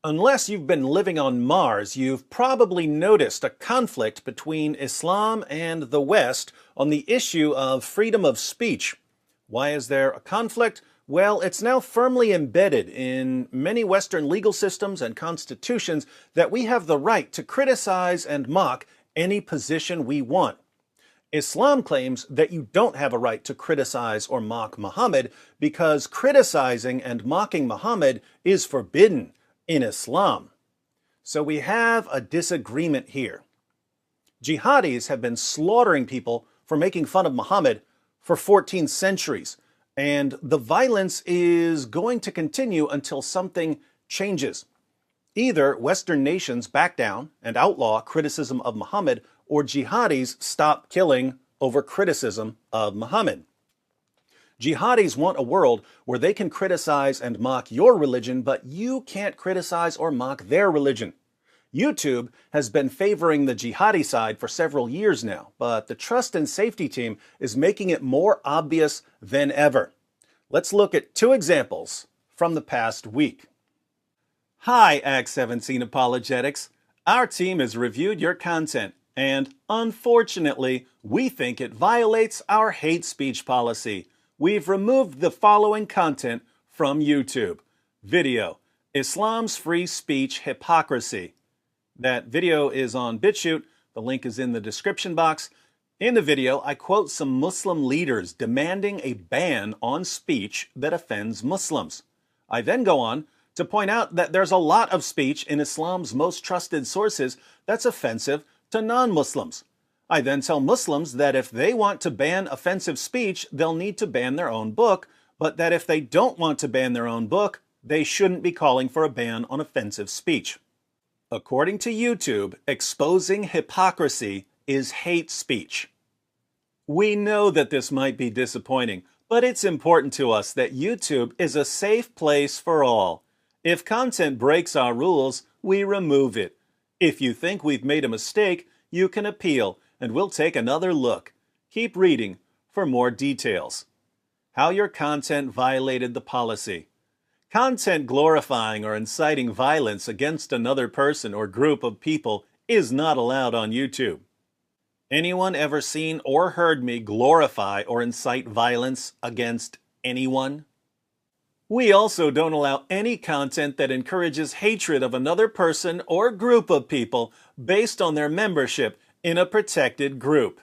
Unless you've been living on Mars, you've probably noticed a conflict between Islam and the West on the issue of freedom of speech. Why is there a conflict? Well, it's now firmly embedded in many Western legal systems and constitutions that we have the right to criticize and mock any position we want. Islam claims that you don't have a right to criticize or mock Muhammad because criticizing and mocking Muhammad is forbidden in Islam. So we have a disagreement here. Jihadis have been slaughtering people for making fun of Muhammad for 14 centuries, and the violence is going to continue until something changes. Either Western nations back down and outlaw criticism of Muhammad, or jihadis stop killing over criticism of Muhammad. Jihadis want a world where they can criticize and mock your religion, but you can't criticize or mock their religion. YouTube has been favoring the jihadi side for several years now, but the trust and safety team is making it more obvious than ever. Let's look at two examples from the past week. Hi, Act 17 Apologetics. Our team has reviewed your content, and unfortunately, we think it violates our hate speech policy. We've removed the following content from YouTube. Video, Islam's Free Speech Hypocrisy. That video is on BitChute. The link is in the description box. In the video, I quote some Muslim leaders demanding a ban on speech that offends Muslims. I then go on to point out that there's a lot of speech in Islam's most trusted sources that's offensive to non-Muslims. I then tell Muslims that if they want to ban offensive speech, they'll need to ban their own book, but that if they don't want to ban their own book, they shouldn't be calling for a ban on offensive speech. According to YouTube, exposing hypocrisy is hate speech. We know that this might be disappointing, but it's important to us that YouTube is a safe place for all. If content breaks our rules, we remove it. If you think we've made a mistake, you can appeal, and we'll take another look. Keep reading for more details. How your content violated the policy. Content glorifying or inciting violence against another person or group of people is not allowed on YouTube. Anyone ever seen or heard me glorify or incite violence against anyone? We also don't allow any content that encourages hatred of another person or group of people based on their membership in a protected group.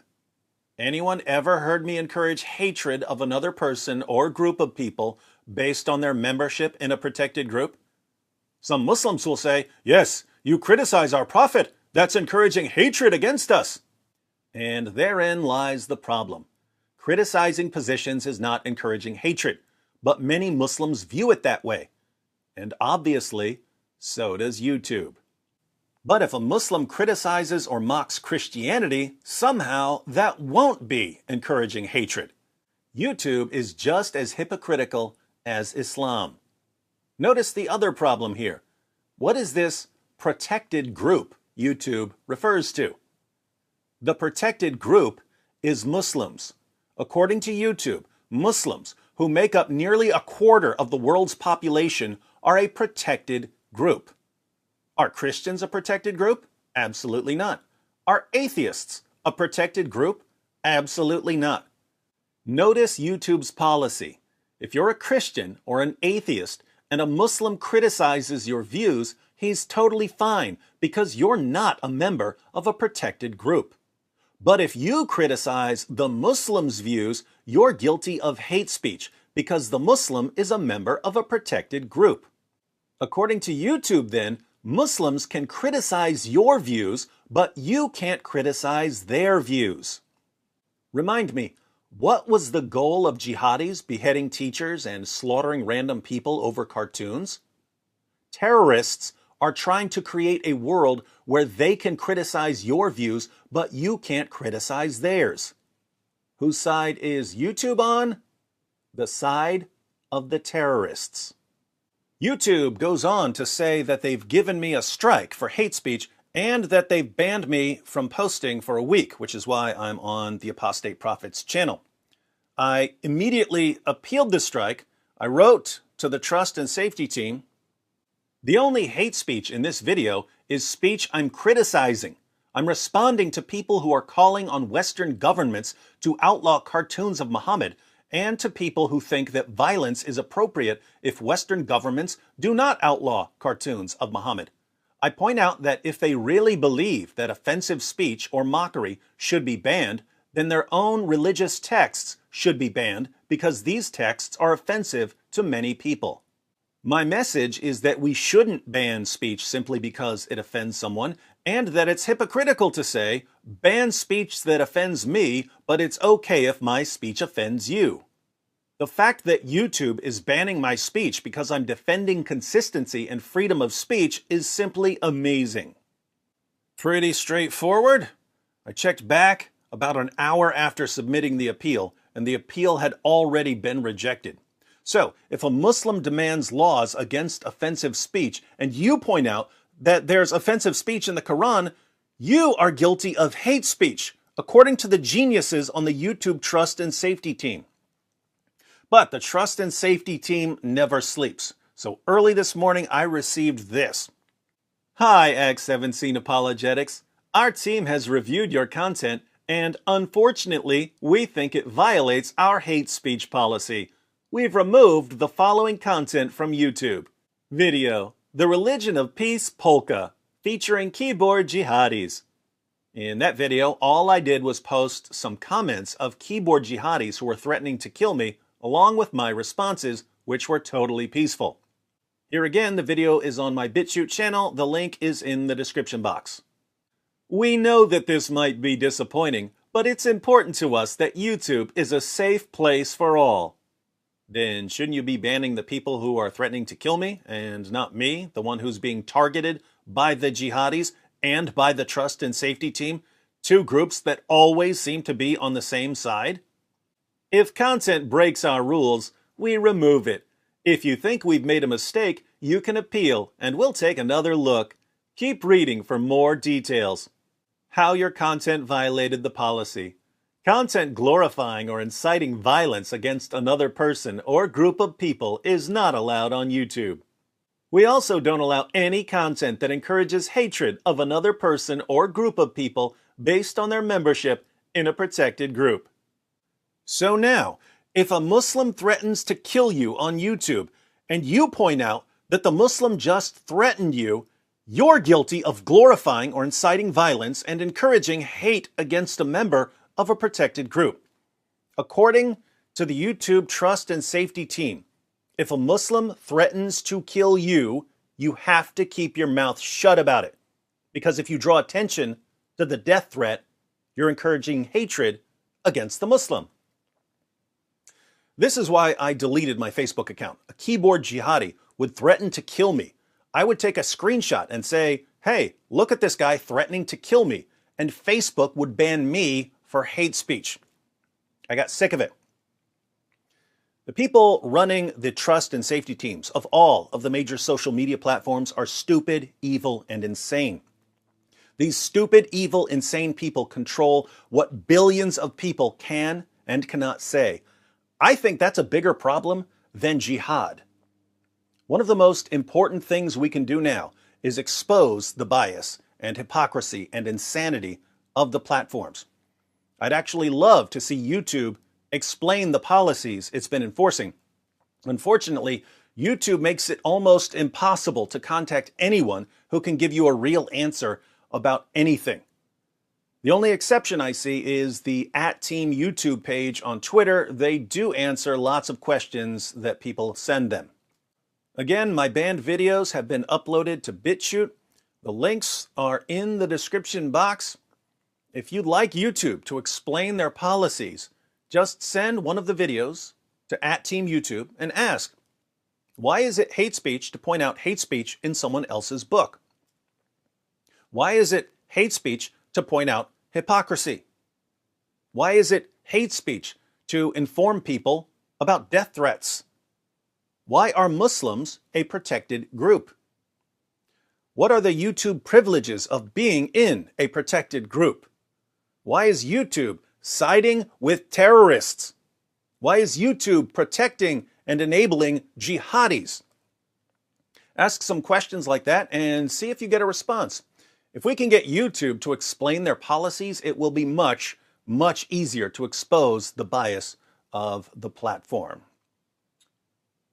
Anyone ever heard me encourage hatred of another person or group of people based on their membership in a protected group? Some Muslims will say, yes, you criticize our prophet. That's encouraging hatred against us. And therein lies the problem. Criticizing positions is not encouraging hatred, but many Muslims view it that way. And obviously, so does YouTube. But if a Muslim criticizes or mocks Christianity, somehow that won't be encouraging hatred. YouTube is just as hypocritical as Islam. Notice the other problem here. What is this protected group YouTube refers to? The protected group is Muslims. According to YouTube, Muslims, who make up nearly a quarter of the world's population, are a protected group. Are Christians a protected group? Absolutely not. Are atheists a protected group? Absolutely not. Notice YouTube's policy. If you're a Christian or an atheist and a Muslim criticizes your views, he's totally fine because you're not a member of a protected group. But if you criticize the Muslim's views, you're guilty of hate speech because the Muslim is a member of a protected group. According to YouTube, then, Muslims can criticize your views, but you can't criticize their views. Remind me, what was the goal of jihadis beheading teachers and slaughtering random people over cartoons? Terrorists are trying to create a world where they can criticize your views, but you can't criticize theirs. Whose side is YouTube on? The side of the terrorists. YouTube goes on to say that they've given me a strike for hate speech and that they've banned me from posting for a week, which is why I'm on the Apostate Prophets channel. I immediately appealed the strike. I wrote to the Trust and Safety team. The only hate speech in this video is speech I'm criticizing. I'm responding to people who are calling on Western governments to outlaw cartoons of Muhammad, and to people who think that violence is appropriate if Western governments do not outlaw cartoons of Muhammad. I point out that if they really believe that offensive speech or mockery should be banned, then their own religious texts should be banned because these texts are offensive to many people. My message is that we shouldn't ban speech simply because it offends someone, and that it's hypocritical to say, ban speech that offends me, but it's okay if my speech offends you. The fact that YouTube is banning my speech because I'm defending consistency and freedom of speech is simply amazing. Pretty straightforward. I checked back about an hour after submitting the appeal, and the appeal had already been rejected. So, if a Muslim demands laws against offensive speech, and you point out that there's offensive speech in the Quran, you are guilty of hate speech, according to the geniuses on the YouTube Trust and Safety team. But the Trust and Safety team never sleeps. So early this morning, I received this. Hi, X17 Apologetics. Our team has reviewed your content, and unfortunately, we think it violates our hate speech policy. We've removed the following content from YouTube. Video, The Religion of Peace Polka, featuring keyboard jihadis. In that video, all I did was post some comments of keyboard jihadis who were threatening to kill me, along with my responses, which were totally peaceful. Here again, the video is on my BitChute channel. The link is in the description box. We know that this might be disappointing, but it's important to us that YouTube is a safe place for all. Then shouldn't you be banning the people who are threatening to kill me, and not me, the one who's being targeted by the jihadis and by the Trust and Safety team, two groups that always seem to be on the same side? If content breaks our rules, we remove it. If you think we've made a mistake, you can appeal, and we'll take another look. Keep reading for more details. How your content violated the policy. Content glorifying or inciting violence against another person or group of people is not allowed on YouTube. We also don't allow any content that encourages hatred of another person or group of people based on their membership in a protected group. So now, if a Muslim threatens to kill you on YouTube, and you point out that the Muslim just threatened you, you're guilty of glorifying or inciting violence and encouraging hate against a member of a protected group. According to the YouTube Trust and Safety team, if a Muslim threatens to kill you, you have to keep your mouth shut about it. Because if you draw attention to the death threat, you're encouraging hatred against the Muslim. This is why I deleted my Facebook account. A keyboard jihadi would threaten to kill me. I would take a screenshot and say, hey, look at this guy threatening to kill me. And Facebook would ban me for hate speech. I got sick of it. The people running the Trust and Safety teams of all of the major social media platforms are stupid, evil, and insane. These stupid, evil, insane people control what billions of people can and cannot say. I think that's a bigger problem than jihad. One of the most important things we can do now is expose the bias and hypocrisy and insanity of the platforms. I'd actually love to see YouTube explain the policies it's been enforcing. Unfortunately, YouTube makes it almost impossible to contact anyone who can give you a real answer about anything. The only exception I see is the @Team YouTube page on Twitter. They do answer lots of questions that people send them. Again, my banned videos have been uploaded to BitChute. The links are in the description box. If you'd like YouTube to explain their policies, just send one of the videos to @Team YouTube and ask, why is it hate speech to point out hate speech in someone else's book? Why is it hate speech to point out hypocrisy? Why is it hate speech to inform people about death threats? Why are Muslims a protected group? What are the YouTube privileges of being in a protected group? Why is YouTube siding with terrorists? Why is YouTube protecting and enabling jihadis? Ask some questions like that and see if you get a response. If we can get YouTube to explain their policies, it will be much, much easier to expose the bias of the platform.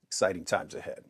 Exciting times ahead.